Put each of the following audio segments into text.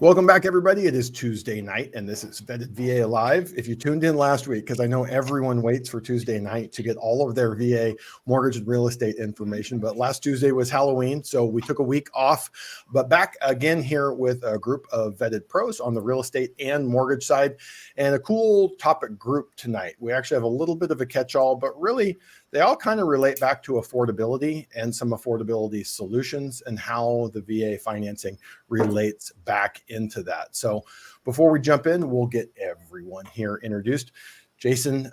Welcome back, everybody. It is Tuesday night, and this is Vetted VA Live. If you tuned in last week, because I know everyone waits for Tuesday night to get all of their VA mortgage and real estate information, but last Tuesday was Halloween, so we took a week off, but back again here with a group of vetted pros on the real estate and mortgage side, and a cool topic group tonight. We actually have a little bit of a catch-all, but really, they all kind of relate back to affordability and some affordability solutions and how the VA financing relates back into that. So before we jump in, we'll get everyone here introduced. Jason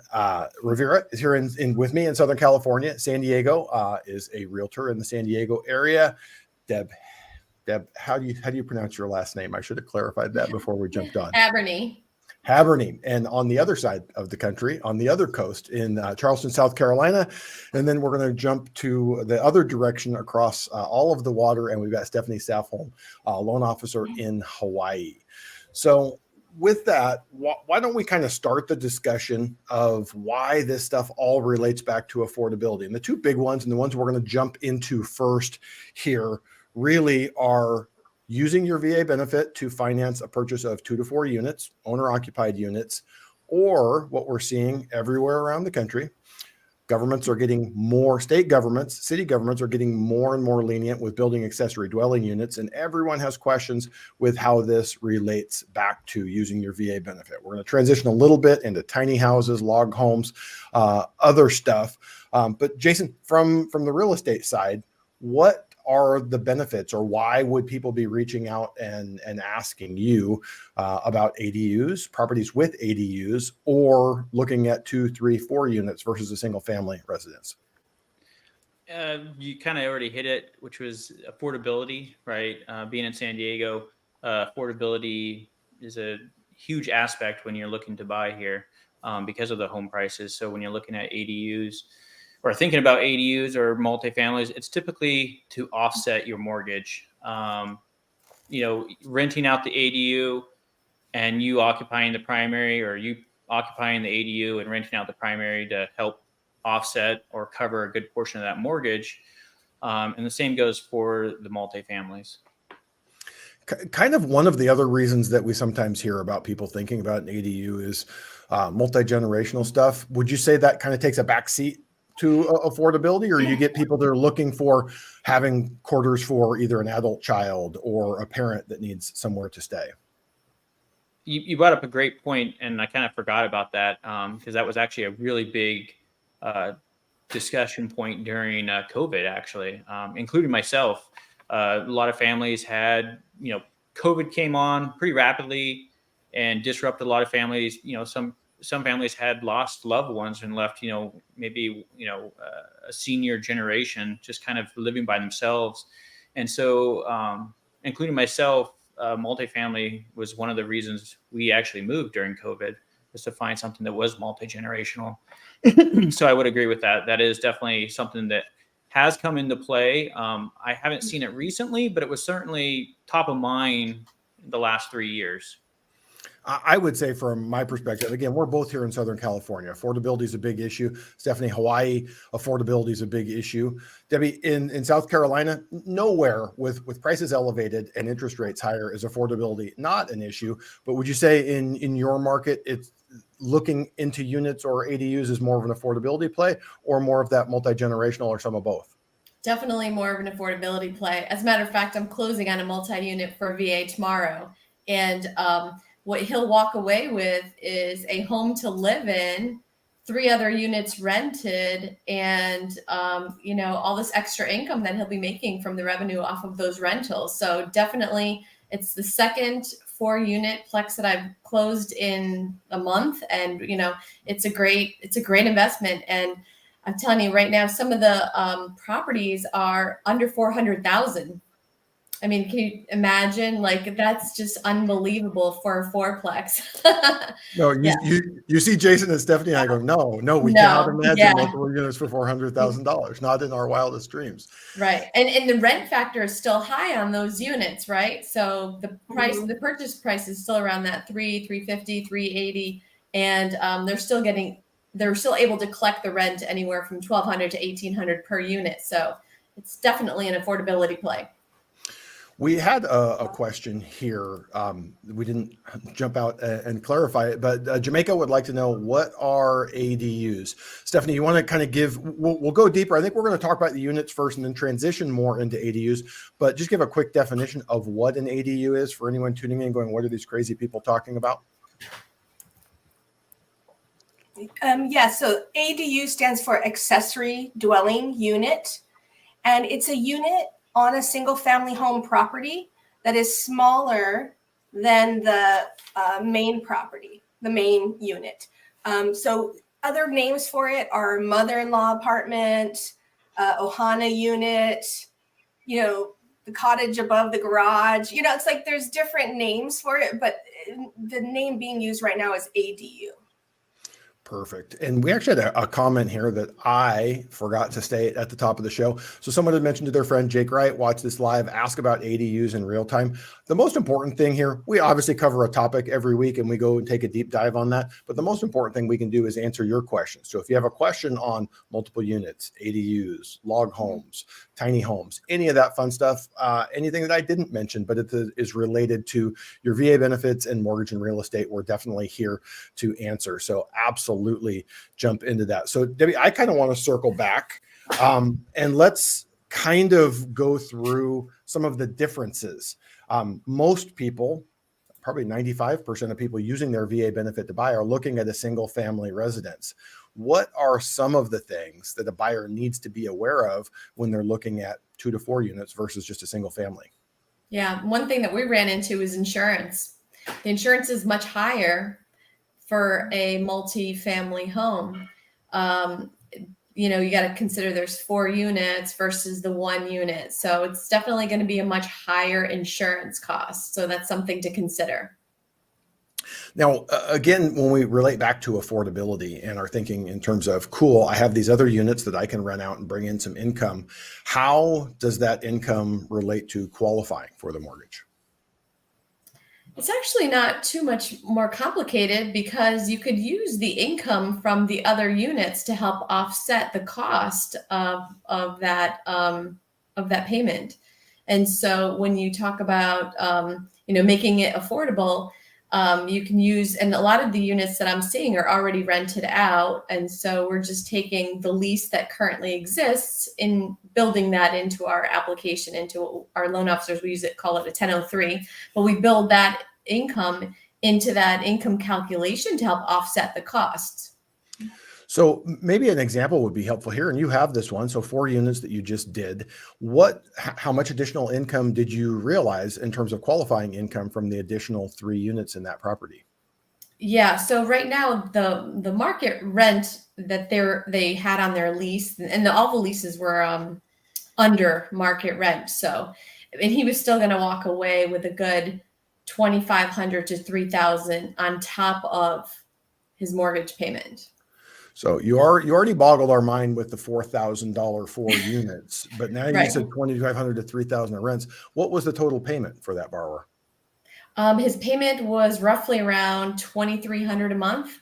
Rivera is here in with me in Southern California. San Diego is a realtor in the San Diego area. Deb, how do you pronounce your last name? I should have clarified that before we jumped on. Haberny, and on the other side of the country, on the other coast in Charleston, South Carolina. And then we're going to jump to the other direction across all of the water. And we've got Stephanie Staffholm, loan officer in Hawaii. So with that, why don't we kind of start the discussion of why this stuff all relates back to affordability? And the two big ones, and the ones we're going to jump into first here, really are using your VA benefit to finance a purchase of 2 to 4 units, owner-occupied units, or what we're seeing everywhere around the country. Governments are getting more, state governments, city governments are getting more and more lenient with building accessory dwelling units, and everyone has questions with how this relates back to using your VA benefit. We're going to transition a little bit into tiny houses, log homes, other stuff. But Jason, from the real estate side, what are the benefits, or why would people be reaching out and asking you about ADUs, properties with ADUs, or looking at 2, 3, 4 units versus a single family residence? You kind of already hit it, which was affordability, right? Being in San Diego, affordability is a huge aspect when you're looking to buy here because of the home prices. So when you're looking at ADUs, or thinking about ADUs or multifamilies, it's typically to offset your mortgage. Renting out the ADU and you occupying the primary, or you occupying the ADU and renting out the primary to help offset or cover a good portion of that mortgage. And the same goes for the multifamilies. Kind of one of the other reasons that we sometimes hear about people thinking about an ADU is multi-generational stuff. Would you say that kind of takes a backseat to affordability, or you get people that are looking for having quarters for either an adult child or a parent that needs somewhere to stay? You brought up a great point, and I kind of forgot about that because that was actually a really big discussion point during COVID, actually, including myself. A lot of families had, COVID came on pretty rapidly and disrupted a lot of families. Some families had lost loved ones and left, maybe, a senior generation just kind of living by themselves. And so, including myself, multifamily was one of the reasons we actually moved during COVID, was to find something that was multi-generational. So I would agree with that. That is definitely something that has come into play. I haven't seen it recently, but it was certainly top of mind the last 3 years. I would say, from my perspective, again, we're both here in Southern California. Affordability is a big issue. Stephanie, Hawaii, affordability is a big issue. Debbie, in South Carolina, nowhere with prices elevated and interest rates higher is affordability not an issue. But would you say in your market, it's looking into units or ADUs is more of an affordability play, or more of that multi-generational, or some of both? Definitely more of an affordability play. As a matter of fact, I'm closing on a multi-unit for VA tomorrow. And what he'll walk away with is a home to live in, 3 other units rented, and all this extra income that he'll be making from the revenue off of those rentals. So definitely, it's the second 4-unit Plex that I've closed in a month, and it's a great investment. And I'm telling you right now, some of the properties are under 400,000. I mean, can you imagine? Like, that's just unbelievable for a 4-plex. No, you see Jason and Stephanie, I go, no, we cannot imagine multiple units for $400,000, not in our wildest dreams. Right. And the rent factor is still high on those units, right? So the price, the purchase price is still around that $350, $380. And they're still able to collect the rent anywhere from $1,200 to $1,800 per unit. So it's definitely an affordability play. We had a question here. We didn't jump out and clarify it, but Jamaica would like to know, what are ADUs? Stephanie, you want to kind of give, we'll go deeper. I think we're going to talk about the units first and then transition more into ADUs, but just give a quick definition of what an ADU is for anyone tuning in going, what are these crazy people talking about? So ADU stands for accessory dwelling unit, and it's a unit on a single family home property that is smaller than the main property, the main unit. So other names for it are mother-in-law apartment, Ohana unit, the cottage above the garage. It's like there's different names for it, but the name being used right now is ADU. Perfect. And we actually had a comment here that I forgot to state at the top of the show. So someone had mentioned to their friend Jake Wright, watch this live, ask about ADUs in real time. The most important thing here, we obviously cover a topic every week and we go and take a deep dive on that. But the most important thing we can do is answer your questions. So if you have a question on multiple units, ADUs, log homes, tiny homes, any of that fun stuff, anything that I didn't mention, but it is related to your VA benefits and mortgage and real estate, we're definitely here to answer. So absolutely jump into that. So Debbie, I kind of want to circle back and let's kind of go through some of the differences. Most people, probably 95% of people using their VA benefit to buy are looking at a single family residence. What are some of the things that a buyer needs to be aware of when they're looking at 2 to 4 units versus just a single family? Yeah, one thing that we ran into is insurance. The insurance is much higher for a multi-family home. You got to consider there's 4 units versus the 1 unit. So it's definitely going to be a much higher insurance cost. So that's something to consider. Now, again, when we relate back to affordability and are thinking in terms of, cool, I have these other units that I can rent out and bring in some income. How does that income relate to qualifying for the mortgage? It's actually not too much more complicated because you could use the income from the other units to help offset the cost of that payment. And so when you talk about making it affordable, you can use, and a lot of the units that I'm seeing are already rented out. And so we're just taking the lease that currently exists in building that into our application, into our loan officers. We call it a 1003, but we build that income into that income calculation to help offset the costs. So maybe an example would be helpful here. And you have this one. So 4 units that you just did. How much additional income did you realize in terms of qualifying income from the additional 3 units in that property? Yeah. So right now the market rent that they had on their lease, and all the leases were under market rent. So, and he was still going to walk away with a good $2,500 to $3,000 on top of his mortgage payment. So you already boggled our mind with the $4,000 4 units, but now Right. you said $2,500 to $3,000 of rents. What was the total payment for that borrower? His payment was roughly around $2,300 a month.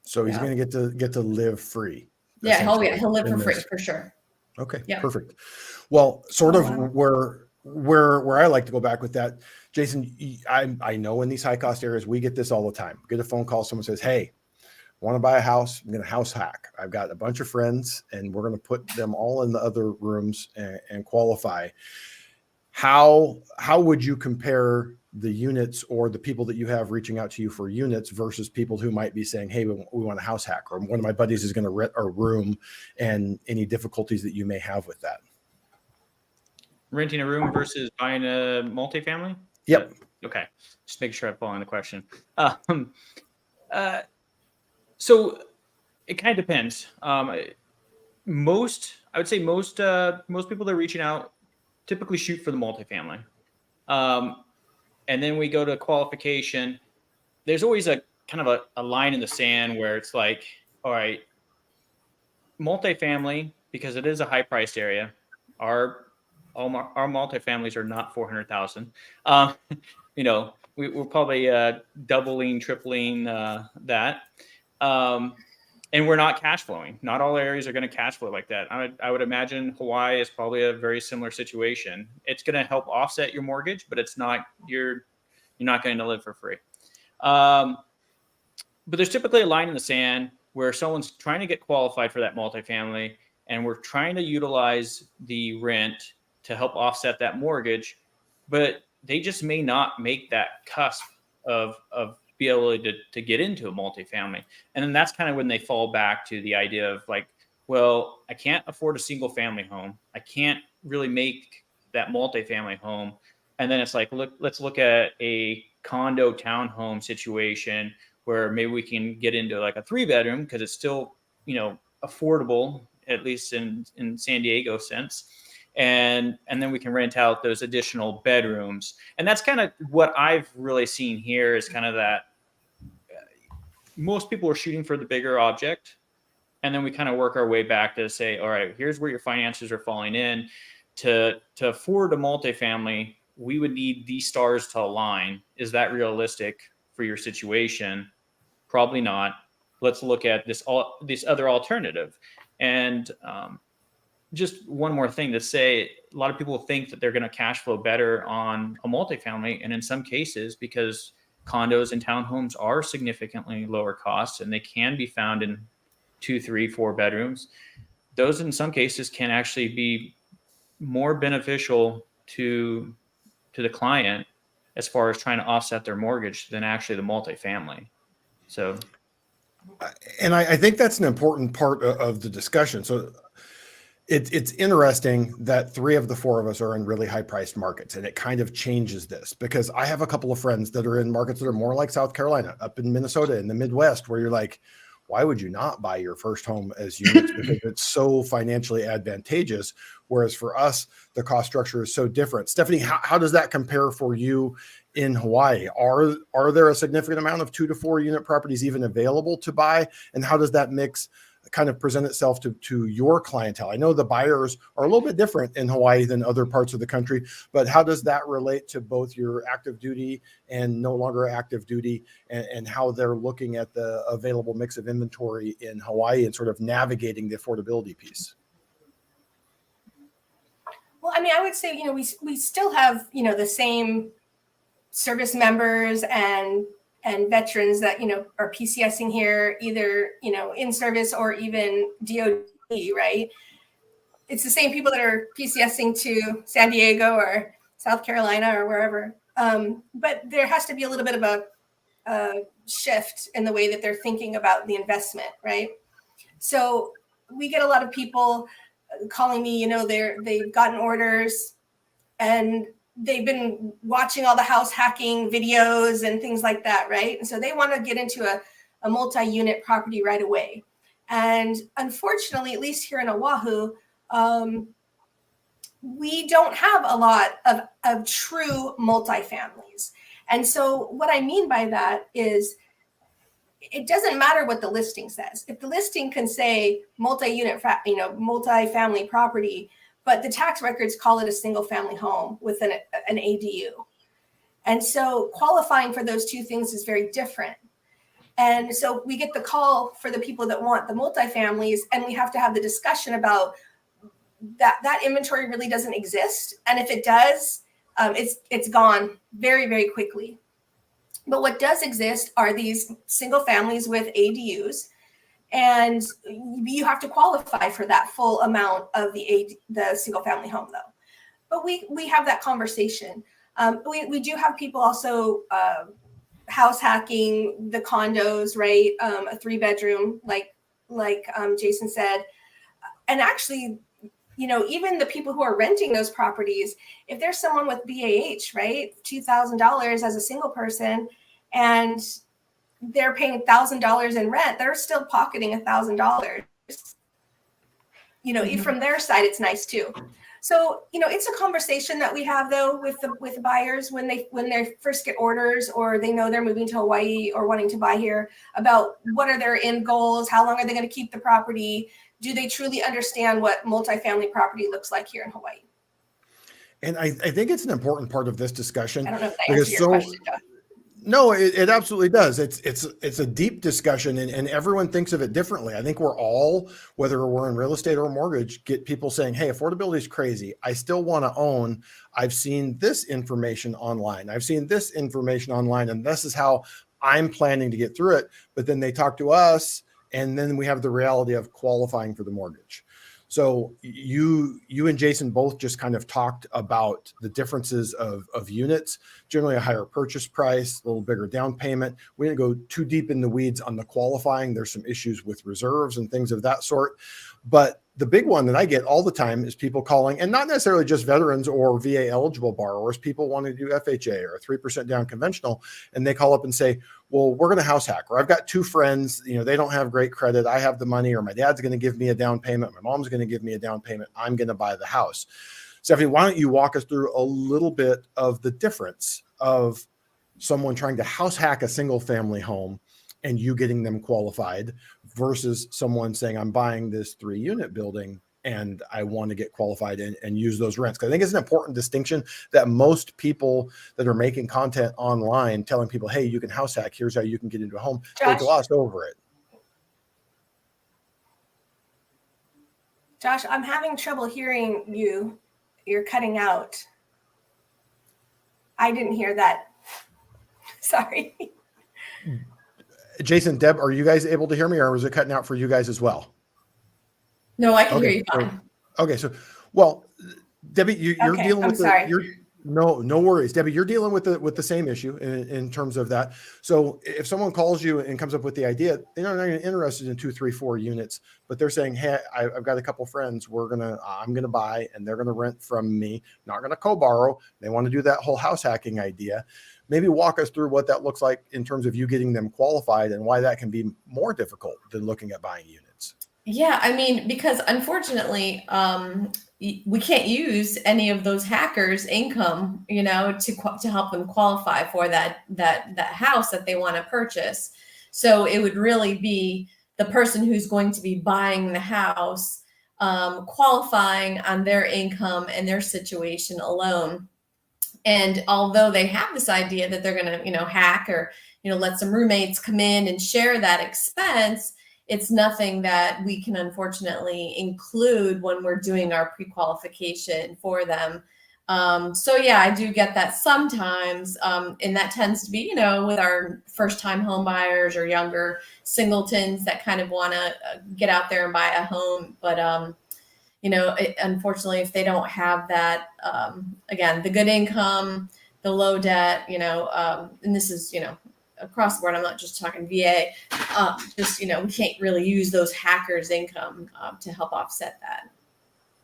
So he's going to get to live free. Yeah. Oh yeah. He'll live for free this. for sure. Okay. Yeah. Perfect. Well, sort of wow. where I like to go back with that, Jason, I know in these high cost areas, we get this all the time. Get a phone call. Someone says, "Hey, want to buy a house? I'm going to house hack. I've got a bunch of friends and we're going to put them all in the other rooms and qualify." How would you compare the units or the people that you have reaching out to you for units versus people who might be saying, "Hey, we want a house hack," or one of my buddies is going to rent a room, and any difficulties that you may have with that? Renting a room versus buying a multifamily? Yep. Okay. Just make sure I follow in the question. So it kind of depends. I would say most people that are reaching out typically shoot for the multifamily. And then we go to qualification. There's always a kind of a line in the sand where it's like, all right, multifamily, because it is a high priced area, our multifamilies are not 400,000. We're probably doubling, tripling that. And we're not cash flowing. Not all areas are going to cash flow like that. I would imagine Hawaii is probably a very similar situation. It's going to help offset your mortgage, but it's not, you're not going to live for free. But there's typically a line in the sand where someone's trying to get qualified for that multifamily, and we're trying to utilize the rent to help offset that mortgage, but they just may not make that cusp of be able to get into a multifamily. And then that's kind of when they fall back to the idea of like, well, I can't afford a single family home. I can't really make that multifamily home. And then it's like, let's look at a condo townhome situation where maybe we can get into like a 3-bedroom because it's still, affordable, at least in San Diego sense. And then we can rent out those additional bedrooms. And that's kind of what I've really seen here is kind of that most people are shooting for the bigger object. And then we kind of work our way back to say, all right, here's where your finances are falling in. To afford a multifamily, we would need these stars to align. Is that realistic for your situation? Probably not. Let's look at this other alternative. And just one more thing to say, a lot of people think that they're going to cash flow better on a multifamily. And in some cases, because condos and townhomes are significantly lower cost and they can be found in 2, 3, 4 bedrooms, those in some cases can actually be more beneficial to the client as far as trying to offset their mortgage than actually the multifamily. So. And I think that's an important part of the discussion. So it's interesting that 3 of the 4 of us are in really high priced markets, and it kind of changes this because I have a couple of friends that are in markets that are more like South Carolina, up in Minnesota, in the Midwest, where you're like, why would you not buy your first home as units? Because it's so financially advantageous. Whereas for us, the cost structure is so different. Stephanie, how does that compare for you in Hawaii? Are there a significant amount of 2 to 4 unit properties even available to buy? And how does that mix kind of present itself to your clientele? I know the buyers are a little bit different in Hawaii than other parts of the country, but how does that relate to both your active duty and no longer active duty, and how they're looking at the available mix of inventory in Hawaii and sort of navigating the affordability piece? Well, I mean, I would say, we still have, the same service members and veterans that, are PCSing here, either, in service or even DOD, right? It's the same people that are PCSing to San Diego or South Carolina or wherever. But there has to be a little bit of a shift in the way that they're thinking about the investment, right? So we get a lot of people calling me, they've gotten orders and they've been watching all the house hacking videos and things like that, right? And so they want to get into a multi-unit property right away. And unfortunately, at least here in Oahu, we don't have a lot of true multifamilies. And so what I mean by that is it doesn't matter what the listing says. If the listing can say multi-unit, multi-family property, but the tax records call it a single family home with an ADU. And so qualifying for those 2 things is very different. And so we get the call for the people that want the multifamilies, and we have to have the discussion about that inventory really doesn't exist. And if it does, it's gone very, very quickly. But what does exist are these single families with ADUs. And you have to qualify for that full amount of the single family home, though. But we have that conversation. We do have people also house hacking the condos, right? A 3-bedroom, like Jason said. And actually, even the people who are renting those properties, if there's someone with BAH, right, $2,000 as a single person, and they're paying $1,000 in rent, they're still pocketing $1,000. From their side, it's nice too. So, it's a conversation that we have though with the buyers when they first get orders, or they know they're moving to Hawaii or wanting to buy here, about what are their end goals, how long are they going to keep the property, do they truly understand what multifamily property looks like here in Hawaii? And I think it's an important part of this discussion. I don't know if that answers your question, Josh. No, it absolutely does. It's a deep discussion, and everyone thinks of it differently. I think we're all, whether we're in real estate or mortgage, get people saying, "Hey, affordability is crazy. I still want to own. I've seen this information online. I've seen this information online, and this is how I'm planning to get through it." But then they talk to us, and then we have the reality of qualifying for the mortgage. So you and Jason both just kind of talked about the differences of units, generally a higher purchase price, a little bigger down payment. We didn't go too deep in the weeds on the qualifying. There's some issues with reserves and things of that sort. But the big one that I get all the time is people calling, and not necessarily just veterans or VA eligible borrowers, people want to do FHA or 3% down conventional. And they call up and say, well, we're going to house hack, or I've got two friends, they don't have great credit. I have the money, or my dad's going to give me a down payment. My mom's going to give me a down payment. I'm going to buy the house. Stephanie, why don't you walk us through a little bit of the difference of someone trying to house hack a single family home and you getting them qualified versus someone saying, I'm buying this 3-unit building and I want to get qualified and use those rents. Because I think it's an important distinction that most people that are making content online telling people, hey, you can house hack, here's how you can get into a home, they gloss over it. Josh, I'm having trouble hearing you. You're cutting out. I didn't hear that. Sorry. Jason, Deb, are you guys able to hear me, or was it cutting out for you guys as well? No, I can hear you fine. Okay, so, well, Debbie, you're dealing with no worries. Debbie, you're dealing with the same issue in terms of that. So if someone calls you and comes up with the idea, they're not even interested in 2, 3, 4 units, but they're saying, hey, I've got a couple friends, I'm gonna buy, and they're gonna rent from me, not gonna co-borrow. They want to do that whole house hacking idea. Maybe walk us through what that looks like in terms of you getting them qualified and why that can be more difficult than looking at buying units. Yeah, I mean, because unfortunately, we can't use any of those hackers' income, to help them qualify for that house that they want to purchase. So it would really be the person who's going to be buying the house, qualifying on their income and their situation alone. And although they have this idea that they're going to, hack or, let some roommates come in and share that expense, it's nothing that we can unfortunately include when we're doing our pre-qualification for them. So yeah, I do get that sometimes. And that tends to be, with our first-time home buyers or younger singletons that kind of want to get out there and buy a home. But, unfortunately, if they don't have that, again, the good income, the low debt, and this is, across the board, I'm not just talking VA, we can't really use those hackers' income to help offset that.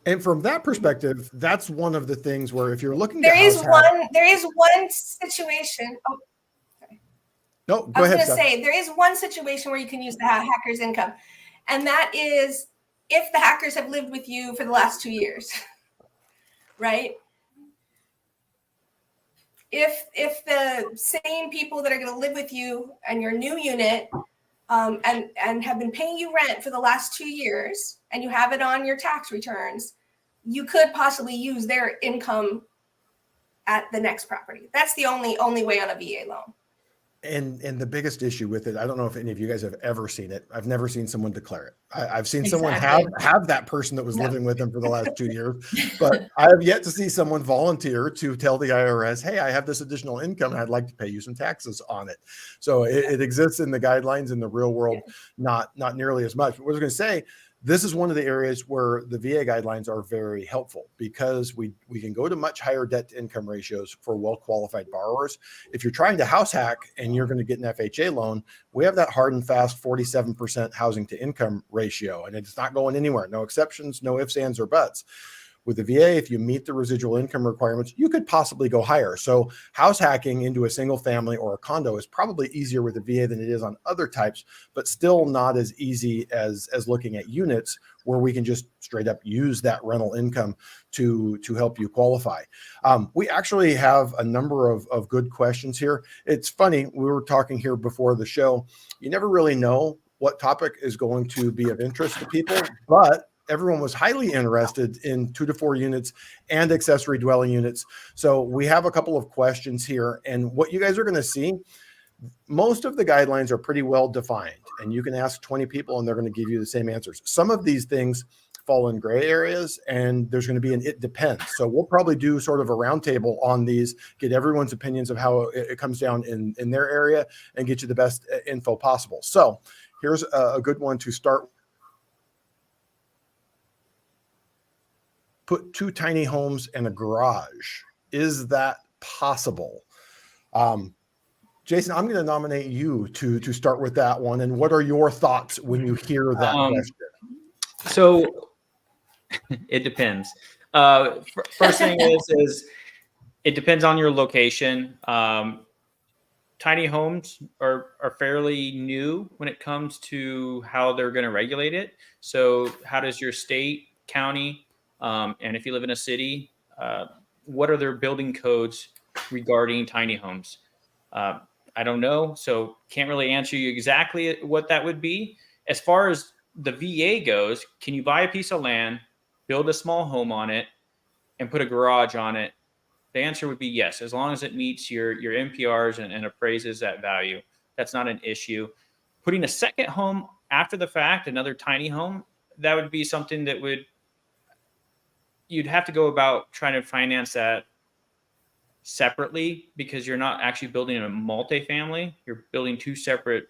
And from that perspective, that's one of the things where if you're looking, there is one situation. Oh, sorry. No, go ahead. I was going to say there is one situation where you can use the hackers' income, and that is if the hackers have lived with you for the last 2 years, right? If the same people that are going to live with you and your new unit and have been paying you rent for the last 2 years and you have it on your tax returns, you could possibly use their income at the next property. That's the only way on a VA loan. And the biggest issue with it, I don't know if any of you guys have ever seen it. I've never seen someone declare it. I've seen someone have that person that was living with them for the last 2 years, but I have yet to see someone volunteer to tell the IRS, hey, I have this additional income and I'd like to pay you some taxes on it. So it exists in the guidelines in the real world, not nearly as much. But what I was going to say, this is one of the areas where the VA guidelines are very helpful because we can go to much higher debt to income ratios for well-qualified borrowers. If you're trying to house hack and you're going to get an FHA loan, we have that hard and fast 47% housing to income ratio, and it's not going anywhere. No exceptions, no ifs, ands, or buts. With the VA, if you meet the residual income requirements, you could possibly go higher. So house hacking into a single family or a condo is probably easier with the VA than it is on other types, but still not as easy as looking at units where we can just straight up use that rental income to help you qualify. We actually have a number of good questions here. It's funny, we were talking here before the show. You never really know what topic is going to be of interest to people, but everyone was highly interested in 2 to 4 units and accessory dwelling units. So we have a couple of questions here, and what you guys are going to see, most of the guidelines are pretty well defined, and you can ask 20 people and they're going to give you the same answers. Some of these things fall in gray areas, and there's going to be an it depends. So we'll probably do sort of a roundtable on these, get everyone's opinions of how it comes down in their area, and get you the best info possible. So here's a good one to start. Put 2 tiny homes and a garage. Is that possible? Jason, I'm going to nominate you to start with that one. And what are your thoughts when you hear that question? So it depends. First thing is it depends on your location. Tiny homes are fairly new when it comes to how they're going to regulate it. So how does your state, county, and if you live in a city, what are their building codes regarding tiny homes? I don't know, so can't really answer you exactly what that would be. As far as the VA goes, can you buy a piece of land, build a small home on it, and put a garage on it? The answer would be yes, as long as it meets your NPRs and appraises that value. That's not an issue. Putting a second home after the fact, another tiny home, that would be something that you'd have to go about trying to finance that separately, because you're not actually building a multifamily, you're building 2 separate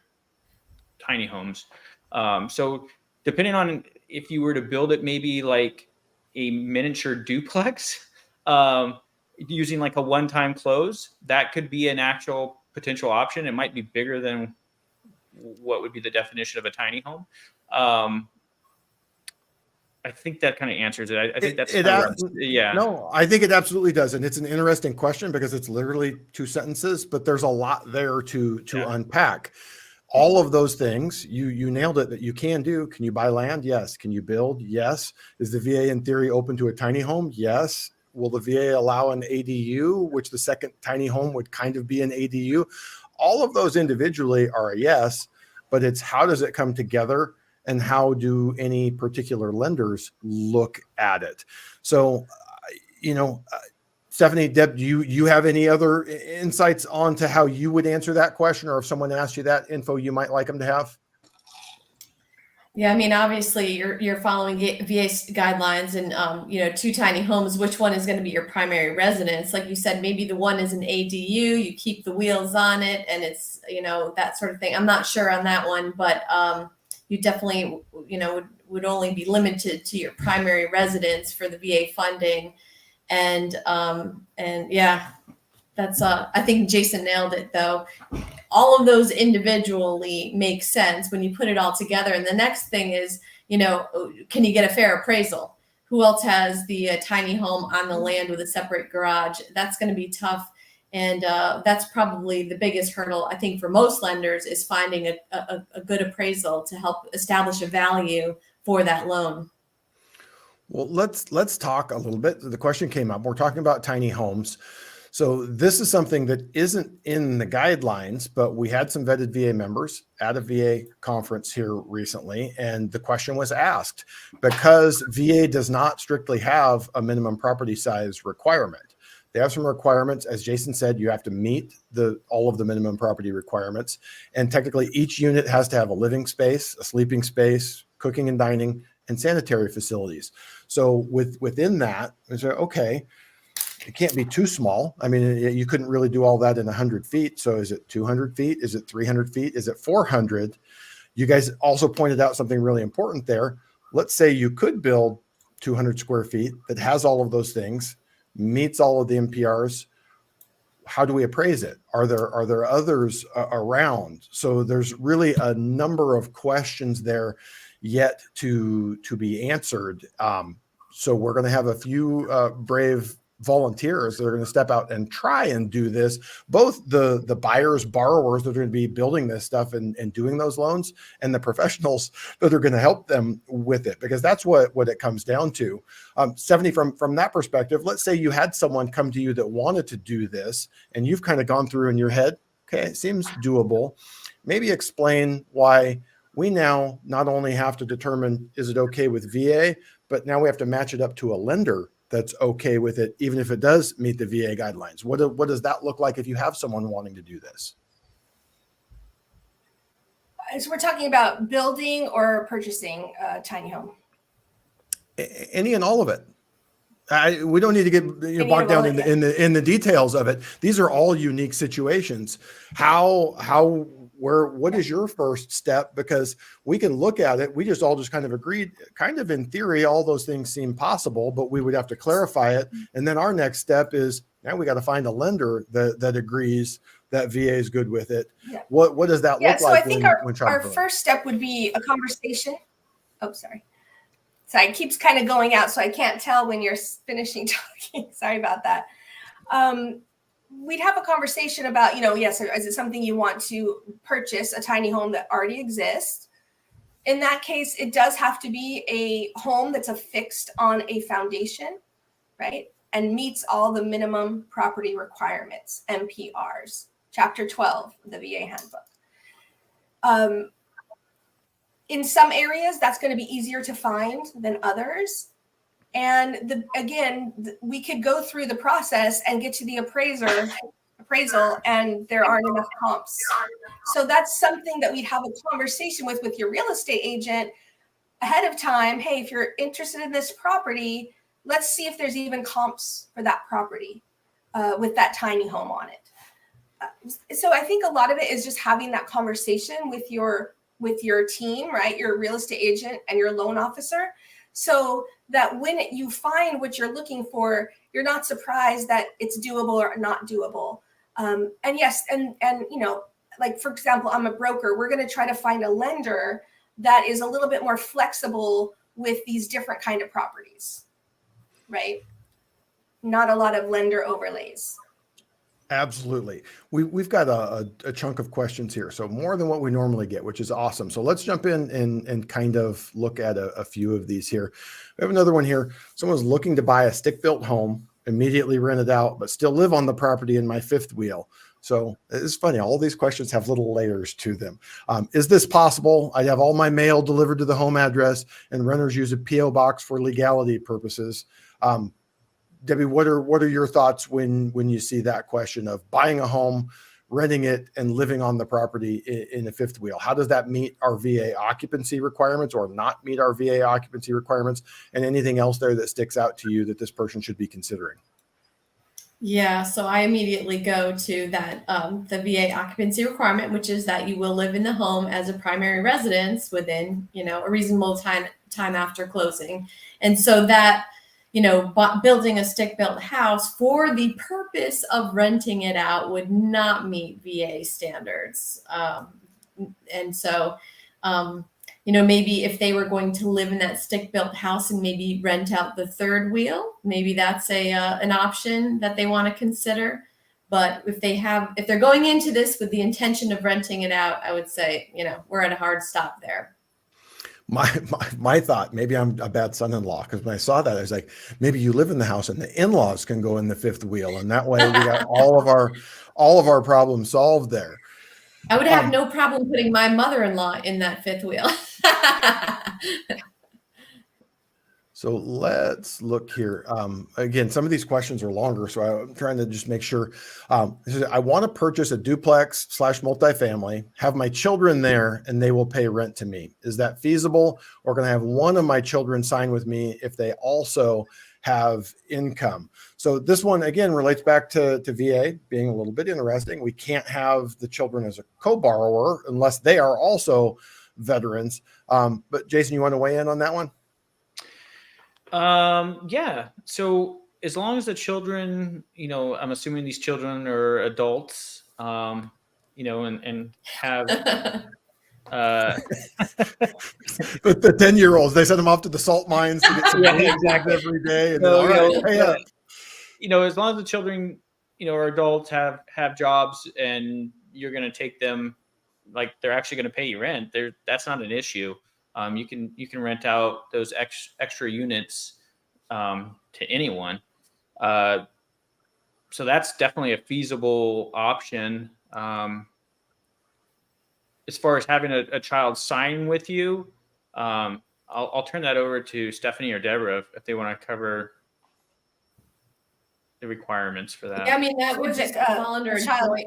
tiny homes. So depending on if you were to build it maybe like a miniature duplex, using like a one-time close, that could be an actual potential option. It might be bigger than what would be the definition of a tiny home. I think that kind of answers it. I think that's yeah. No, I think it absolutely does, and it's an interesting question because it's literally 2 sentences, but there's a lot there to unpack. All of those things, you nailed it, that you can do. Can you buy land? Yes. Can you build? Yes. Is the VA in theory open to a tiny home? Yes. Will the VA allow an ADU, which the second tiny home would kind of be an ADU? All of those individually are a yes, but it's how does it come together? And how do any particular lenders look at it? So, Stephanie, Deb, do you have any other insights onto how you would answer that question? Or if someone asked you that info, you might like them to have? Yeah, I mean, obviously you're following VA guidelines, and 2 tiny homes, which one is going to be your primary residence? Like you said, maybe the one is an ADU, you keep the wheels on it, and it's, that sort of thing. I'm not sure on that one, but you definitely, would only be limited to your primary residence for the VA funding. And yeah, that's, I think Jason nailed it though. All of those individually make sense when you put it all together. And the next thing is, can you get a fair appraisal? Who else has the tiny home on the land with a separate garage? That's going to be tough. And that's probably the biggest hurdle, I think, for most lenders, is finding a good appraisal to help establish a value for that loan. Well, let's talk a little bit. The question came up. We're talking about tiny homes. So this is something that isn't in the guidelines, but we had some vetted VA members at a VA conference here recently, and the question was asked because VA does not strictly have a minimum property size requirement. They have some requirements. As Jason said, you have to meet all of the minimum property requirements. And technically each unit has to have a living space, a sleeping space, cooking and dining, and sanitary facilities. So within that, it's okay, it can't be too small. I mean, you couldn't really do all that in 100 feet. So is it 200 feet? Is it 300 feet? Is it 400? You guys also pointed out something really important there. Let's say you could build 200 square feet that has all of those things, meets all of the NPRs. How do we appraise it? Are there others around? So there's really a number of questions there yet to be answered. So we're going to have a few brave volunteers that are going to step out and try and do this, both the buyers, borrowers that are going to be building this stuff and doing those loans, and the professionals that are going to help them with it, because that's what it comes down to. Stephanie, from that perspective, let's say you had someone come to you that wanted to do this, and you've kind of gone through in your head, okay, it seems doable. Maybe explain why we now not only have to determine, is it okay with VA, but now we have to match it up to a lender that's okay with it, even if it does meet the VA guidelines. What does that look like if you have someone wanting to do this? So we're talking about building or purchasing a tiny home. Any and all of it. We don't need to get bogged down in the details of it. These are all unique situations. What is your first step? Because we can look at it. We just all kind of agreed, kind of in theory, all those things seem possible, but we would have to clarify it. And then our next step is now we got to find a lender that agrees that VA is good with it. Yeah. What does that look so like? I think our first step would be a conversation. Oh, sorry. Sorry, it keeps kind of going out, so I can't tell when you're finishing talking. Sorry about that. We'd have a conversation about, yes, is it something you want to purchase, a tiny home that already exists? In that case, it does have to be a home that's affixed on a foundation, right? And meets all the minimum property requirements, MPRs, Chapter 12 of the VA handbook. In some areas, that's going to be easier to find than others. And we could go through the process and get to the appraisal, and there aren't enough comps. So that's something that we'd have a conversation with your real estate agent ahead of time. Hey, if you're interested in this property, let's see if there's even comps for that property with that tiny home on it. So I think a lot of it is just having that conversation with your team, right? Your real estate agent and your loan officer, so that when you find what you're looking for, you're not surprised that it's doable or not doable. And yes, and like for example, I'm a broker. We're going to try to find a lender that is a little bit more flexible with these different kind of properties, right? Not a lot of lender overlays. Absolutely. We've got a chunk of questions here. So more than what we normally get, which is awesome. So let's jump in and kind of look at a few of these here. We have another one here. Someone's looking to buy a stick-built home, immediately rent it out, but still live on the property in my fifth wheel. So it's funny. All these questions have little layers to them. Is this possible? I have all my mail delivered to the home address and renters use a PO box for legality purposes. Debbie, what are your thoughts when you see that question of buying a home, renting it, and living on the property in a fifth wheel? How does that meet our VA occupancy requirements or not meet our VA occupancy requirements? And anything else there that sticks out to you that this person should be considering? Yeah, so I immediately go to that the VA occupancy requirement, which is that you will live in the home as a primary residence within a reasonable time after closing, and so that building a stick-built house for the purpose of renting it out would not meet VA standards. And so, maybe if they were going to live in that stick-built house and maybe rent out the third wheel, maybe that's an option that they want to consider. But if they're going into this with the intention of renting it out, I would say, we're at a hard stop there. My thought, maybe I'm a bad son-in-law, because when I saw that, I was like, maybe you live in the house and the in-laws can go in the fifth wheel, and that way we got all of our problems solved there. I would have no problem putting my mother-in-law in that fifth wheel. So let's look here. Again, some of these questions are longer, so I'm trying to just make sure. I want to purchase a duplex / multifamily, have my children there, and they will pay rent to me. Is that feasible? Or can I have one of my children sign with me if they also have income? So this one, again, relates back to VA being a little bit interesting. We can't have the children as a co-borrower unless they are also veterans. But Jason, you want to weigh in on that one? Yeah. So as long as the children, I'm assuming these children are adults, and have, but the 10-year-olds, they send them off to the salt mines to get some exactly every day. And so, as long as the children, are adults, have jobs, and you're going to take them, like they're actually going to pay you rent, that's not an issue. You can rent out those extra units to anyone. So that's definitely a feasible option. As far as having a child sign with you, I'll turn that over to Stephanie or Deborah if they want to cover the requirements for that. Yeah, I mean, that would just fall under a child.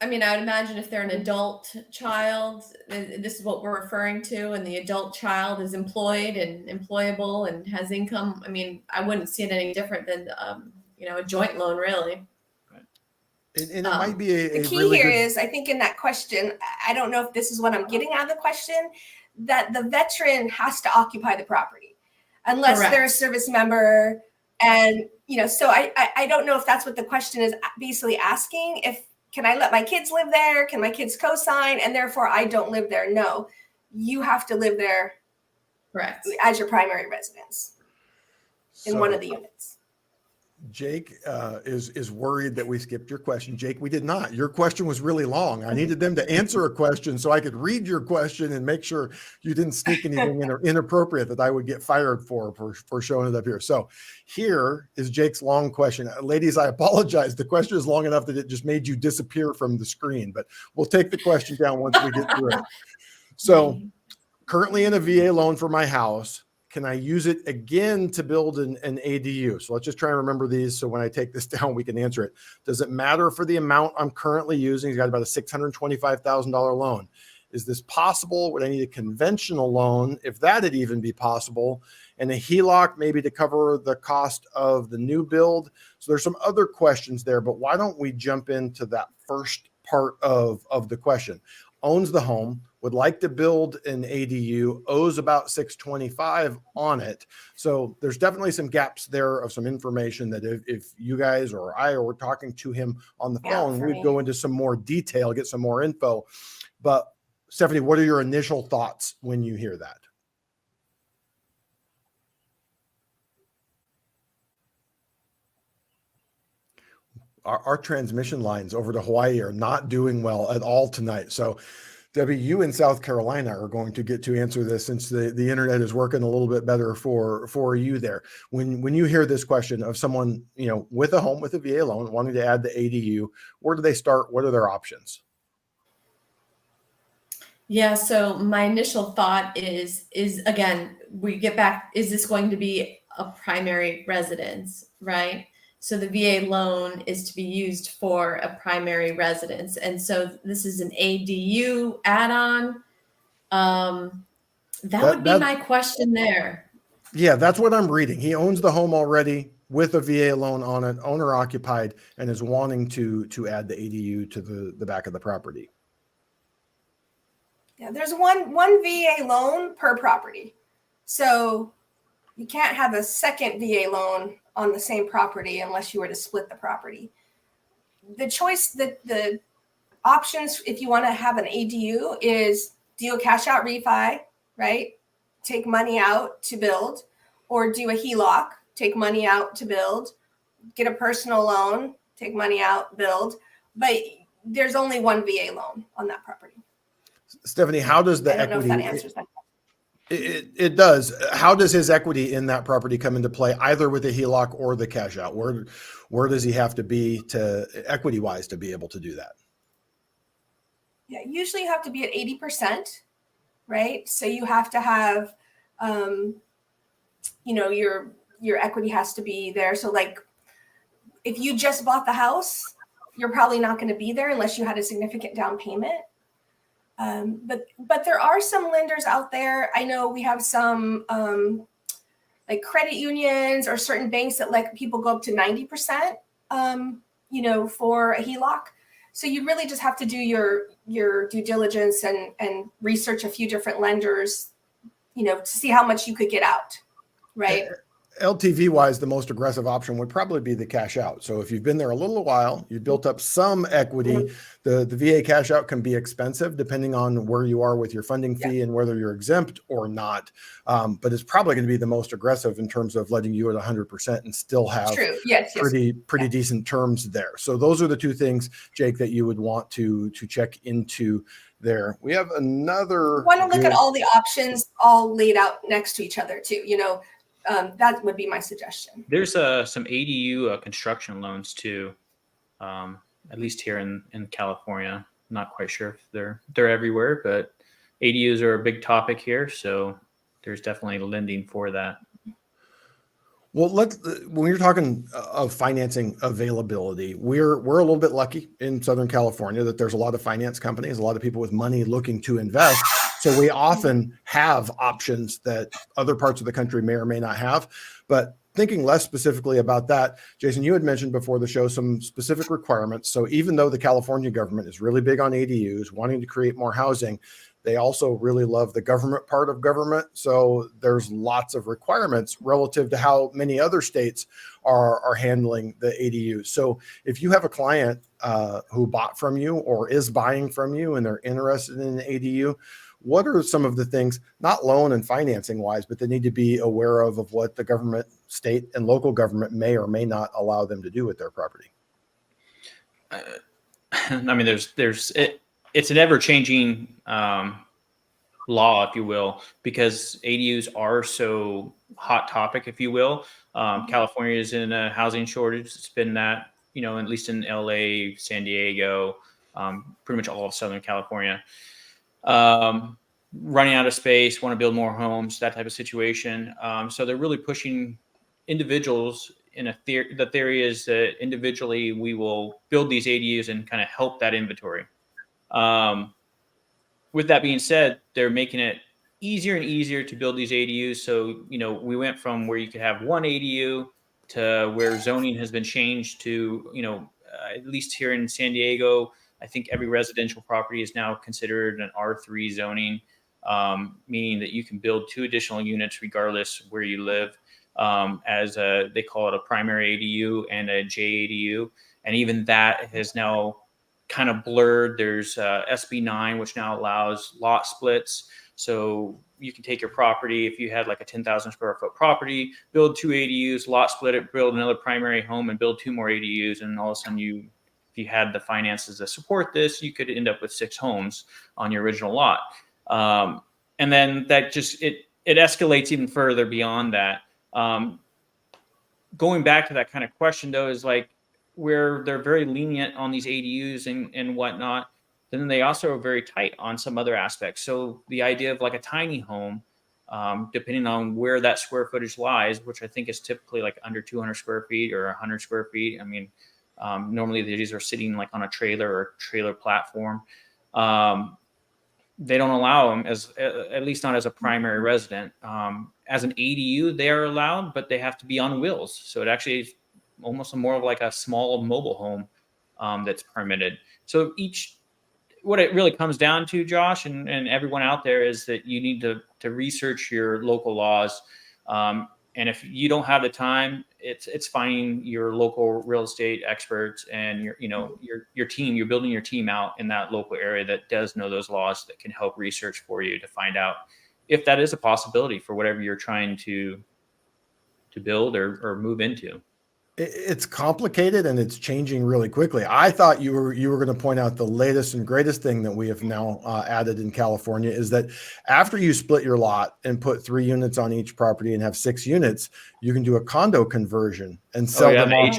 I mean, I would imagine if they're an adult child, this is what we're referring to, and the adult child is employed and employable and has income. I mean, I wouldn't see it any different than, a joint loan, really. And it might be The a key really here good. is, I think in that question, I don't know if this is what I'm getting out of the question, that the veteran has to occupy the property unless Correct. they're a service member. And, so I don't know if that's what the question is basically asking. If, can I let my kids live there? Can my kids co-sign? And therefore I don't live there. No, you have to live there Correct. as your primary residence in one of the units. Jake is worried that we skipped your question. Jake, we did not. Your question was really long. I needed them to answer a question so I could read your question and make sure you didn't sneak anything inappropriate that I would get fired for showing it up here. So here is Jake's long question. Ladies, I apologize. The question is long enough that it just made you disappear from the screen, but we'll take the question down once we get through it. So currently in a VA loan for my house. Can I use it again to build an ADU? So let's just try and remember these. So when I take this down, we can answer it. Does it matter for the amount I'm currently using? He's got about a $625,000 loan. Is this possible? Would I need a conventional loan, if that'd even be possible? And a HELOC maybe to cover the cost of the new build. So there's some other questions there, but why don't we jump into that first part of the question? Owns the home, would like to build an ADU, owes about 625 on it. So there's definitely some gaps there of some information that if you guys or I were talking to him on the phone, we'd go into some more detail, get some more info. But Stephanie, what are your initial thoughts when you hear that? Our transmission lines over to Hawaii are not doing well at all tonight. So Debbie, you in South Carolina are going to get to answer this since the internet is working a little bit better for you there. When you hear this question of someone, with a home with a VA loan wanting to add the ADU, where do they start? What are their options? Yeah, so my initial thought is again, we get back, is this going to be a primary residence, right? So the VA loan is to be used for a primary residence. And so this is an ADU add-on. That would be my question there. Yeah, that's what I'm reading. He owns the home already with a VA loan on it, owner occupied, and is wanting to add the ADU to the back of the property. Yeah, there's one VA loan per property. So you can't have a second VA loan on the same property unless you were to split the property. The choice, the options, if you want to have an ADU, is do a cash out refi, right? Take money out to build, or do a HELOC, take money out to build, get a personal loan, take money out, build. But there's only one VA loan on that property. Stephanie, how does the I don't equity? know if that answers that. It does. How does his equity in that property come into play, either with the HELOC or the cash out? Where does he have to be to equity wise to be able to do that? Yeah, usually you have to be at 80%, right? So you have to have, your equity has to be there. So like, if you just bought the house, you're probably not going to be there unless you had a significant down payment. But there are some lenders out there. I know we have some like credit unions or certain banks that let people go up to 90%, for a HELOC. So you really just have to do your due diligence and research a few different lenders, to see how much you could get out, right? LTV wise, the most aggressive option would probably be the cash out. So if you've been there a little while, you've built up some equity, the VA cash out can be expensive depending on where you are with your funding fee and whether you're exempt or not. But it's probably going to be the most aggressive in terms of letting you at 100% and still have pretty decent terms there. So those are the two things, Jake, that you would want to check into there. We have another. Want to look at all the options all laid out next to each other too, that would be my suggestion. There's some ADU construction loans too, at least here in California. Not quite sure if they're everywhere, but ADUs are a big topic here, so there's definitely lending for that. Well, when you're talking of financing availability, we're a little bit lucky in Southern California that there's a lot of finance companies, a lot of people with money looking to invest. So we often have options that other parts of the country may or may not have. But thinking less specifically about that, Jason, you had mentioned before the show some specific requirements. So even though the California government is really big on ADUs, wanting to create more housing, they also really love the government part of government. So there's lots of requirements relative to how many other states are handling the ADUs. So if you have a client who bought from you or is buying from you and they're interested in an ADU, what are some of the things, not loan and financing wise, but they need to be aware of what the government, state and local government may or may not allow them to do with their property? I mean, it's an ever-changing law, if you will, because ADUs are so hot topic, if you will. California is in a housing shortage. It's been that, at least in LA, San Diego, pretty much all of Southern California. Running out of space, want to build more homes, that type of situation. So they're really pushing individuals in the theory is that individually we will build these ADUs and kind of help that inventory. With that being said, they're making it easier and easier to build these ADUs. So, we went from where you could have one ADU to where zoning has been changed to, at least here in San Diego, I think every residential property is now considered an R3 zoning, meaning that you can build 2 additional units regardless where you live, as they call it a primary ADU and a JADU. And even that has now kind of blurred. There's SB 9, which now allows lot splits. So you can take your property, if you had like a 10,000 square foot property, build 2 ADUs, lot split it, build another primary home and build 2 more ADUs. And all of a sudden if you had the finances to support this, you could end up with 6 homes on your original lot. And then that just, it escalates even further beyond that. Going back to that kind of question though, is like where they're very lenient on these ADUs and whatnot, then they also are very tight on some other aspects. So the idea of like a tiny home, depending on where that square footage lies, which I think is typically like under 200 square feet or 100 square feet. I mean, normally these are sitting like on a trailer or trailer platform. They don't allow them at least not as a primary resident. As an ADU, they are allowed, but they have to be on wheels. So it actually is almost more of like a small mobile home that's permitted. So what it really comes down to, Josh, and everyone out there, is that you need to research your local laws. And if you don't have the time, it's finding your local real estate experts and your team. You're building your team out in that local area that does know those laws, that can help research for you to find out if that is a possibility for whatever you're trying to build or move into. It's complicated and it's changing really quickly. I thought you were going to point out the latest and greatest thing that we have now added in California is that after you split your lot and put 3 units on each property and have 6 units, you can do a condo conversion and sell them off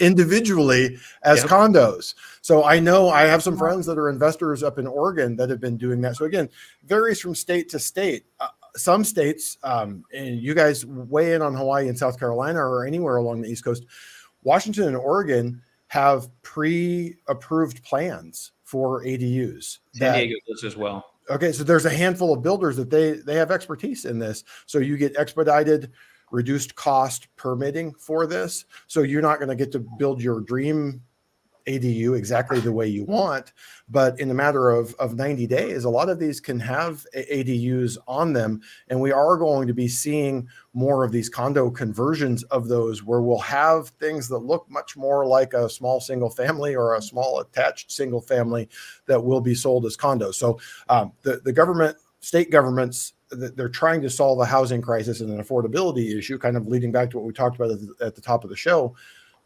individually as condos. So I know I have some friends that are investors up in Oregon that have been doing that. So again, varies from state to state. Some states, and you guys weigh in on Hawaii and South Carolina or anywhere along the East Coast, Washington and Oregon have pre-approved plans for ADUs. San Diego does as well. Okay, so there's a handful of builders that they have expertise in this. So you get expedited, reduced cost permitting for this. So you're not going to get to build your dream ADU exactly the way you want, but in a matter of 90 days, a lot of these can have ADUs on them. And we are going to be seeing more of these condo conversions of those, where we'll have things that look much more like a small single family or a small attached single family that will be sold as condos. So the government, state governments, they're trying to solve a housing crisis and an affordability issue, kind of leading back to what we talked about at the top of the show.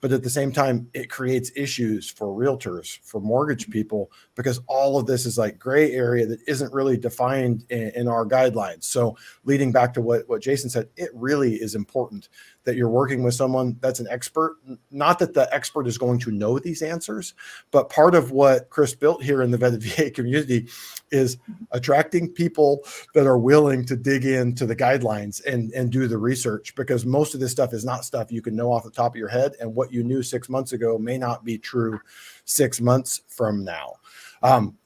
But at the same time, it creates issues for realtors, for mortgage people, because all of this is like gray area that isn't really defined in our guidelines. So leading back to what Jason said, it really is important that you're working with someone that's an expert. Not that the expert is going to know these answers, but part of what Chris built here in the vetted VA community is attracting people that are willing to dig into the guidelines and do the research, because most of this stuff is not stuff you can know off the top of your head. And what you knew 6 months ago may not be true 6 months from now.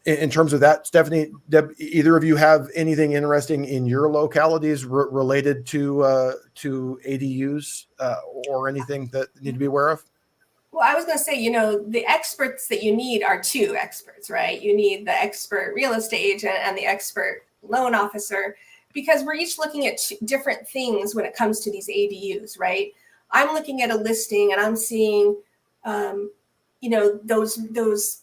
In terms of that, Stephanie, Deb, either of you have anything interesting in your localities related to ADUs or anything that need to be aware of? Well, I was going to say, the experts that you need are two experts, right? You need the expert real estate agent and the expert loan officer, because we're each looking at different things when it comes to these ADUs, right? I'm looking at a listing and I'm seeing, those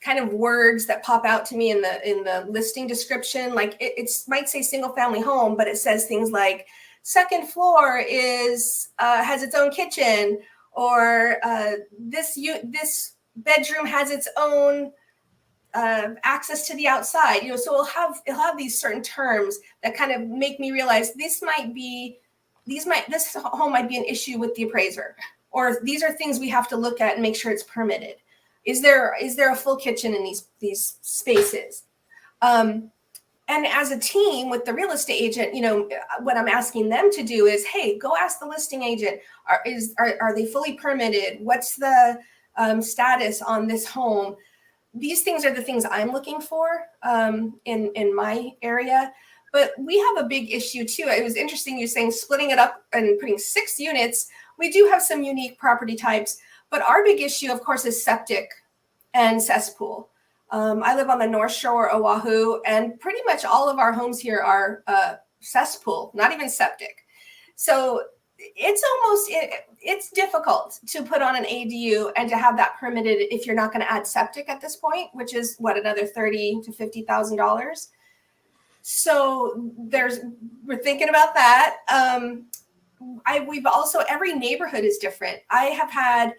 kind of words that pop out to me in the listing description. Like it might say single family home, but it says things like second floor has its own kitchen, or this bedroom has its own access to the outside. So it'll have these certain terms that kind of make me realize this home might be an issue with the appraiser, or these are things we have to look at and make sure it's permitted. Is there a full kitchen in these spaces? And as a team with the real estate agent, what I'm asking them to do is, hey, go ask the listing agent, are they fully permitted? What's the status on this home? These things are the things I'm looking for in my area. But we have a big issue too. It was interesting you saying splitting it up and putting 6 units. We do have some unique property types, but our big issue, of course, is septic and cesspool. I live on the North Shore, Oahu, and pretty much all of our homes here are cesspool, not even septic. So it's difficult to put on an ADU and to have that permitted if you're not going to add septic at this point, which is another $30,000 to $50,000. So we're thinking about that. We've also, every neighborhood is different. I have had,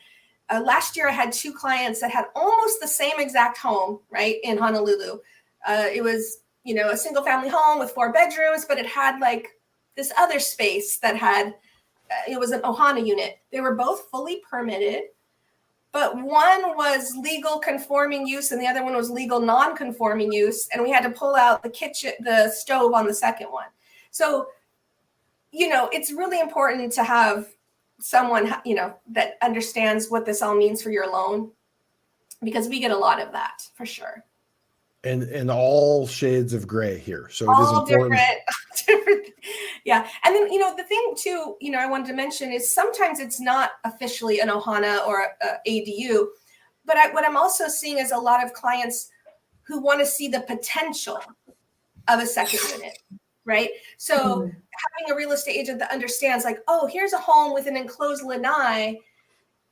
last year I had 2 clients that had almost the same exact home, right, in Honolulu. It was, a single family home with 4 bedrooms, but it had like this other space that had, it was an Ohana unit. They were both fully permitted, but one was legal conforming use and the other one was legal non-conforming use. And we had to pull out the stove on the second one. So, it's really important to have someone, that understands what this all means for your loan, because we get a lot of that for sure. And all shades of gray here. So all it is important. Different. Yeah. And then, the thing too, I wanted to mention is sometimes it's not officially an Ohana or a ADU, but what I'm also seeing is a lot of clients who want to see the potential of a second unit. Right. So having a real estate agent that understands like, oh, here's a home with an enclosed lanai,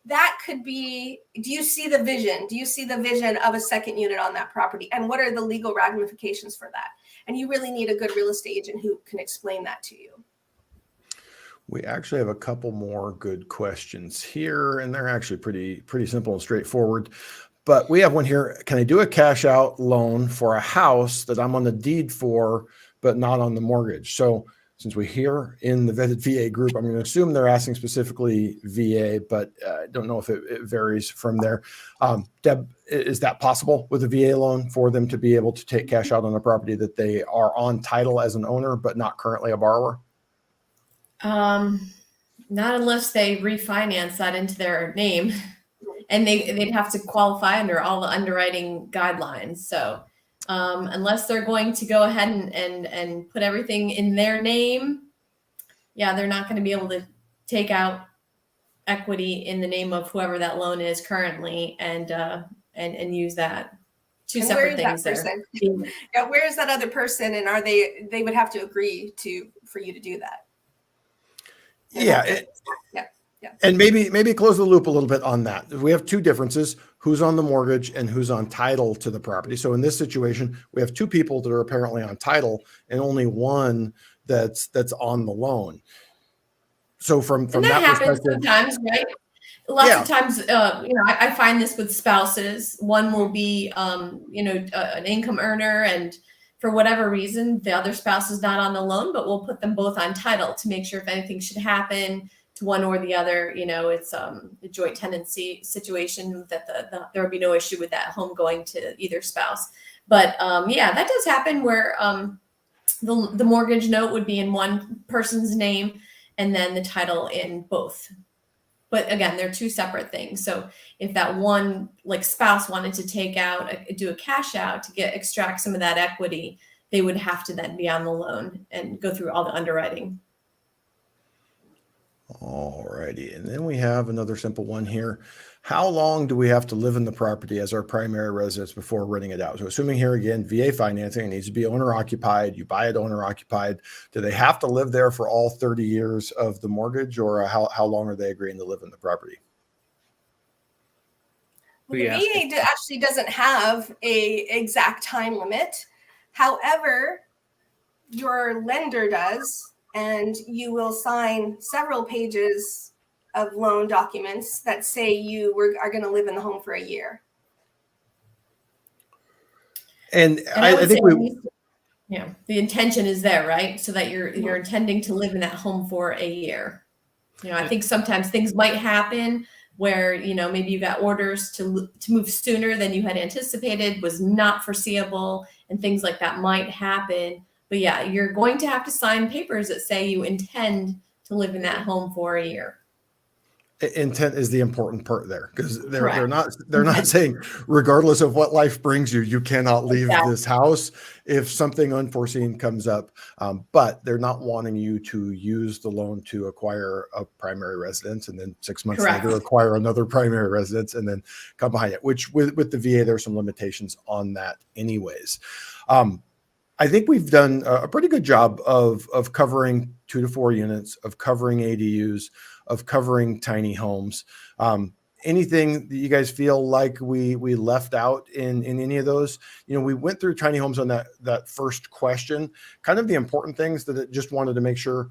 that could be, do you see the vision? Do you see the vision of a second unit on that property? And what are the legal ramifications for that? And you really need a good real estate agent who can explain that to you. We actually have a couple more good questions here, and they're actually pretty simple and straightforward. But we have one here. Can I do a cash out loan for a house that I'm on the deed for, but not on the mortgage? So since we're here in the vetted VA group, I'm going to assume they're asking specifically VA, but I don't know if it varies from there. Deb, is that possible with a VA loan for them to be able to take cash out on a property that they are on title as an owner, but not currently a borrower? Not unless they refinance that into their name, and they'd have to qualify under all the underwriting guidelines. So unless they're going to go ahead and put everything in their name, they're not going to be able to take out equity in the name of whoever that loan is currently and use that. Two separate things there. Yeah, where is that other person, and are they would have to agree for you to do that? Yeah. And maybe close the loop a little bit on that. We have 2 differences: who's on the mortgage and who's on title to the property. So in this situation, we have 2 people that are apparently on title and only one that's on the loan. So from that happens sometimes, right? Lots of times, I find this with spouses. One will be, an income earner, and for whatever reason, the other spouse is not on the loan, but we'll put them both on title to make sure if anything should happen it's one or the other, it's a joint tenancy situation that there would be no issue with that home going to either spouse. But yeah, that does happen where the mortgage note would be in one person's name and then the title in both. But again, they're two separate things. So if that one spouse wanted to take out, do a cash out to extract some of that equity, they would have to then be on the loan and go through all the underwriting. All righty. And then we have another simple one here. How long do we have to live in the property as our primary residence before renting it out? So assuming here again, VA financing, it needs to be owner occupied. You buy it owner occupied. Do they have to live there for all 30 years of the mortgage, or how long are they agreeing to live in the property? Well, the VA actually doesn't have a exact time limit. However, your lender does, and you will sign several pages of loan documents that say you are going to live in the home for a year. And I think the intention is there, right? So that you're intending to live in that home for a year. I think sometimes things might happen where, maybe you got orders to move sooner than you had anticipated, was not foreseeable, and things like that might happen. But yeah, you're going to have to sign papers that say you intend to live in that home for a year. Intent is the important part there, because they're not saying regardless of what life brings you, you cannot leave this house if something unforeseen comes up. But they're not wanting you to use the loan to acquire a primary residence and then 6 months later acquire another primary residence and then come behind it, which with the VA, there are some limitations on that anyways. I think we've done a pretty good job of covering 2 to 4 units, of covering ADUs, of covering tiny homes. Anything that you guys feel like we left out in any of those? We went through tiny homes on that first question, kind of the important things that I just wanted to make sure.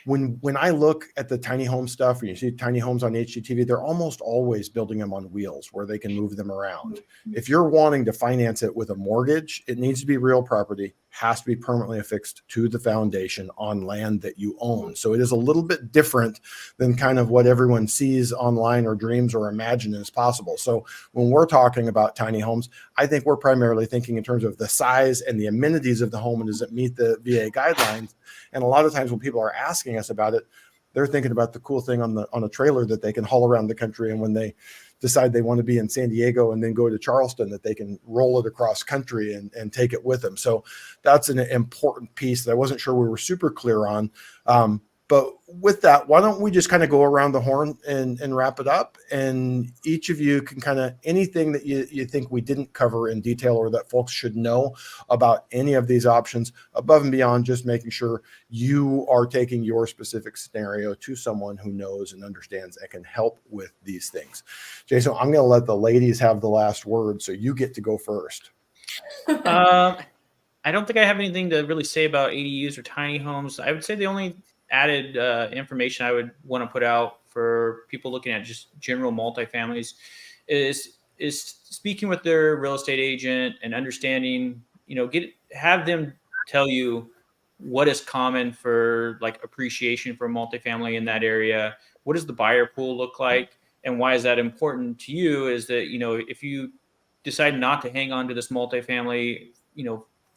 When I look at the tiny home stuff, and you see tiny homes on HGTV, they're almost always building them on wheels where they can move them around. If you're wanting to finance it with a mortgage, it needs to be real property, has to be permanently affixed to the foundation on land that you own. So it is a little bit different than kind of what everyone sees online or dreams or imagine is possible. So when we're talking about tiny homes, I think we're primarily thinking in terms of the size and the amenities of the home, and does it meet the VA guidelines? And a lot of times when people are asking us about it, they're thinking about the cool thing on a trailer that they can haul around the country. And when they decide they want to be in San Diego and then go to Charleston, that they can roll it across country and take it with them. So that's an important piece that I wasn't sure we were super clear on. But with that, why don't we just kind of go around the horn and wrap it up? And each of you can kind of, anything that you think we didn't cover in detail or that folks should know about any of these options, above and beyond just making sure you are taking your specific scenario to someone who knows and understands and can help with these things. Jason, I'm going to let the ladies have the last word, so you get to go first. I don't think I have anything to really say about ADUs or tiny homes. I would say the only added information I would want to put out for people looking at just general multifamilies is speaking with their real estate agent and understanding, have them tell you what is common for like appreciation for multifamily in that area. What does the buyer pool look like? And why is that important to you? Is that, if you decide not to hang on to this multifamily,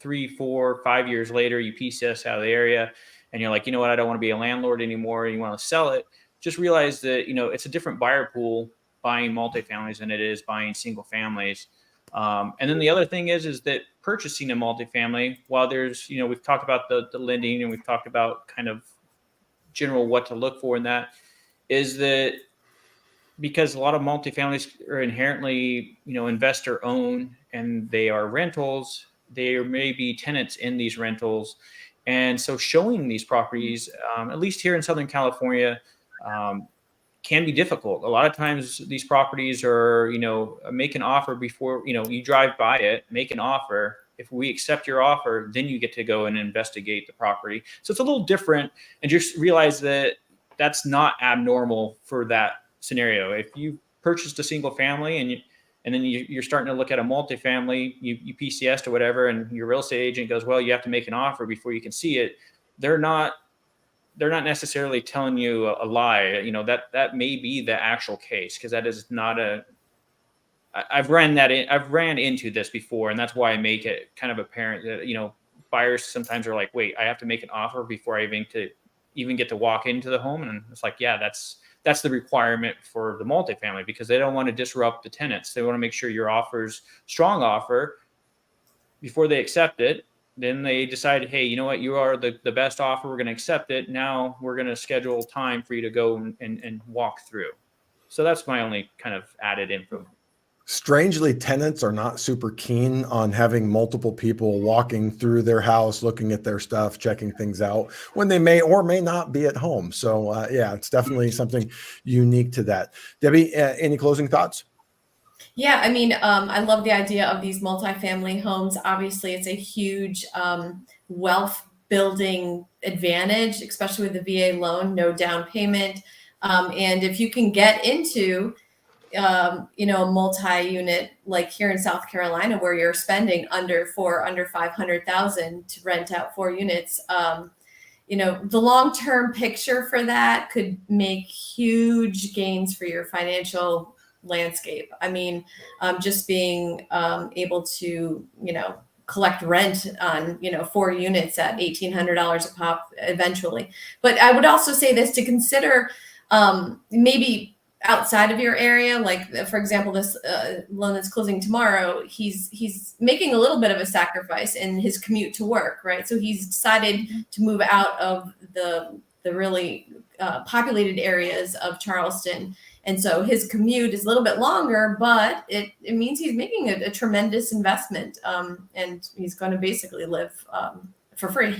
3, 4, 5 years later, you PCS out of the area, and you're like, I don't want to be a landlord anymore, and you want to sell it, just realize that, it's a different buyer pool buying multifamilies than it is buying single families. And then the other thing is that purchasing a multifamily, while there's, we've talked about the lending and we've talked about kind of general what to look for in that, is that because a lot of multifamilies are inherently, investor owned and they are rentals, there may be tenants in these rentals. And so showing these properties, at least here in Southern California, can be difficult. A lot of times these properties are, make an offer before, you drive by it, make an offer. If we accept your offer, then you get to go and investigate the property. So it's a little different, and just realize that that's not abnormal for that scenario. If you purchased a single family and then you're starting to look at a multifamily, you PCS or whatever, and your real estate agent goes, well, you have to make an offer before you can see it. They're not they're not necessarily telling you a lie. You know, that may be the actual case, because that is not I've ran into this before, and that's why I make it kind of apparent that, you know, buyers sometimes are like, wait, I have to make an offer before I even get to walk into the home. And it's like, yeah, that's the requirement for the multifamily, because they don't want to disrupt the tenants. They want to make sure your offer's strong offer before they accept it. Then they decide, hey, you know what, you are the best offer, we're going to accept it. Now we're going to schedule time for you to go and walk through. So that's my only kind of added info. Strangely, tenants are not super keen on having multiple people walking through their house, looking at their stuff, checking things out when they may or may not be at home. So yeah, it's definitely something unique to that. Debbie, any closing thoughts? Yeah, I mean, I love the idea of these multifamily homes. Obviously, it's a huge wealth building advantage, especially with the VA loan, no down payment. And if you can get into you know, a multi-unit like here in South Carolina, where you're spending under 500,000 to rent out 4 units, you know, the long-term picture for that could make huge gains for your financial landscape. I mean, just being able to, you know, collect rent on, you know, 4 units at $1,800 a pop eventually. But I would also say this, to consider maybe outside of your area, like for example, this loan that's closing tomorrow, he's making a little bit of a sacrifice in his commute to work, right? So he's decided to move out of the really populated areas of Charleston, and so his commute is a little bit longer, but it means he's making a tremendous investment, and he's going to basically live for free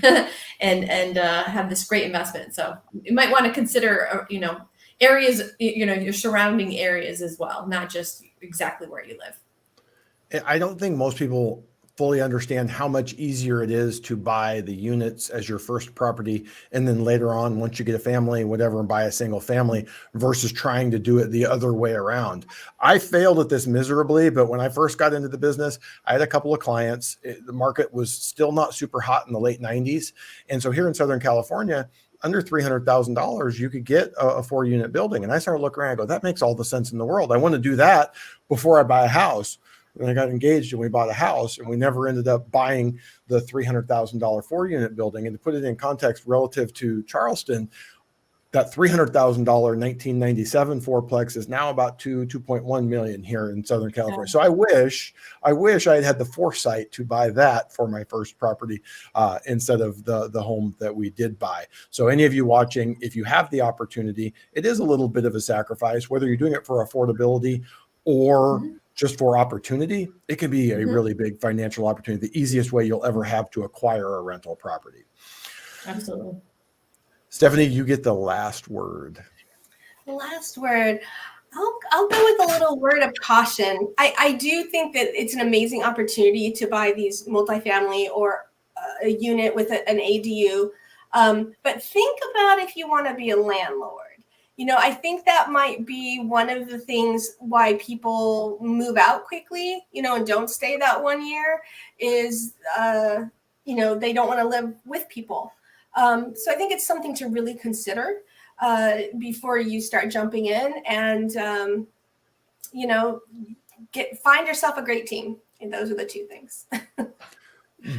and have this great investment. So you might want to consider, you know, areas, you know, your surrounding areas as well, not just exactly where you live. I don't think most people fully understand how much easier it is to buy the units as your first property, and then later on, once you get a family, whatever, and buy a single family, versus trying to do it the other way around. I failed at this miserably, but when I first got into the business, I had a couple of clients. The market was still not super hot in the late 90s. And so here in Southern California, under $300,000, you could get a 4-unit building. And I started looking around, I go, that makes all the sense in the world. I want to do that before I buy a house. And I got engaged and we bought a house, and we never ended up buying the $300,000 4-unit building. And to put it in context relative to Charleston, that $300,000 1997 fourplex is now about 2.1 million here in Southern California. So I wish I had the foresight to buy that for my first property instead of the home that we did buy. So any of you watching, if you have the opportunity, it is a little bit of a sacrifice, whether you're doing it for affordability or just for opportunity. It can be a really big financial opportunity, the easiest way you'll ever have to acquire a rental property. Absolutely. Stephanie, you get the last word. The last word. I'll go with a little word of caution. I do think that it's an amazing opportunity to buy these multifamily or a unit with an ADU. But think about if you want to be a landlord. You know, I think that might be one of the things why people move out quickly, you know, and don't stay that 1 year is, you know, they don't want to live with people. So I think it's something to really consider before you start jumping in, and, you know, find yourself a great team. And those are the 2 things.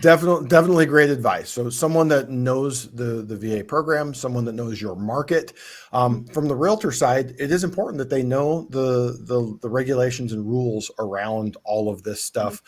Definitely great advice. So someone that knows the VA program, someone that knows your market. From the realtor side, it is important that they know the regulations and rules around all of this stuff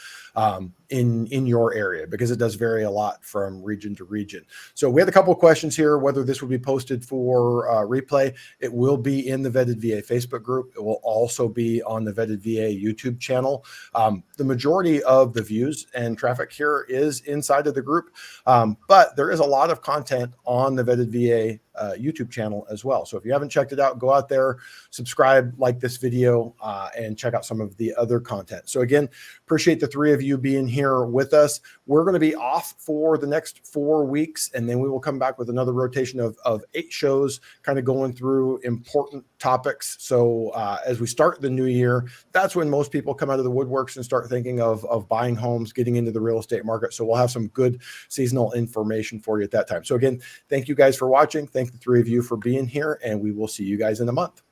in your area, because it does vary a lot from region to region. So we had a couple of questions here, whether this will be posted for replay. It will be in the Vetted VA Facebook group. It will also be on the Vetted VA YouTube channel. The majority of the views and traffic here is inside of the group, but there is a lot of content on the Vetted VA YouTube channel as well. So if you haven't checked it out, go out there, subscribe, like this video, and check out some of the other content. So again, appreciate the 3 of you being here with us. We're going to be off for the next 4 weeks, and then we will come back with another rotation of 8 shows, kind of going through important topics. So as we start the new year, that's when most people come out of the woodworks and start thinking of buying homes, getting into the real estate market. So we'll have some good seasonal information for you at that time. So again, thank you guys for watching. Thank thank the three of you for being here, and we will see you guys in a month.